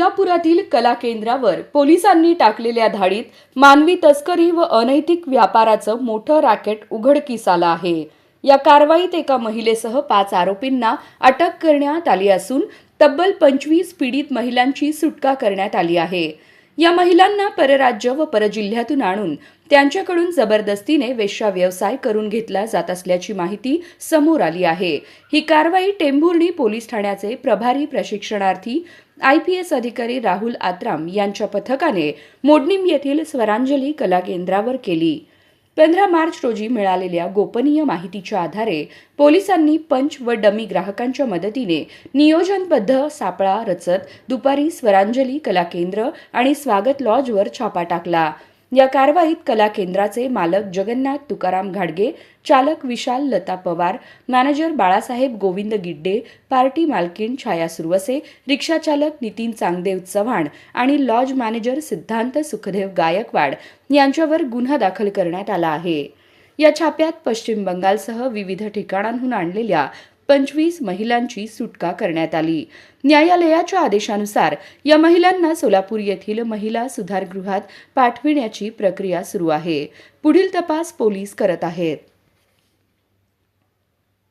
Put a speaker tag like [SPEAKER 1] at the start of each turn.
[SPEAKER 1] सोलापुरातील कला केंद्रावर पोलिसांनी टाकलेल्या धाडीत मानवी तस्करी व अनैतिक व्यापाराचं मोठं रॅकेट उघडकीस आलं आहे. या कारवाईत एका महिलेसह 5 आरोपींना अटक करण्यात आली असून तब्बल 25 पीडित महिलांची सुटका करण्यात आली आहे. या महिलांना परराज्य व परजिल्ह्यातून आणून त्यांच्याकडून जबरदस्तीने वेश्या व्यवसाय करून घेतला जात असल्याची माहिती समोर आली आहे. ही कारवाई टेंभुर्णी पोलीस ठाण्याचे प्रभारी प्रशिक्षणार्थी IPS अधिकारी राहुल आत्राम यांच्या पथकाने मोडणीम येथील स्वरांजली कला केंद्रावर केली. 15 मार्च रोजी मिळालेल्या गोपनीय माहितीच्या आधारे पोलिसांनी पंच व डमी ग्राहकांच्या मदतीने नियोजनबद्ध सापळा रचत दुपारी स्वरांजली कला केंद्र आणि स्वागत लॉजवर छापा टाकला. या कारवाईत कला केंद्राचे मालक जगन्नाथ तुकाराम घाडगे, चालक विशाल लता पवार, मॅनेजर बाळासाहेब गोविंद गिड्डे, पार्टी मालकीण छाया सुरवसे, रिक्षाचालक नितीन चांगदेव चव्हाण आणि लॉज मॅनेजर सिद्धांत सुखदेव गायकवाड यांच्यावर गुन्हा दाखल करण्यात आला आहे. या छाप्यात पश्चिम बंगालसह विविध ठिकाणांहून आणलेल्या 25 महिलांची सुटका करण्यात आली. न्यायालयाच्या आदेशानुसार या महिलांना सोलापूर येथील महिला सुधारगृहात पाठविण्याची प्रक्रिया सुरू आहे. पुढील तपास पोलीस करत आहेत.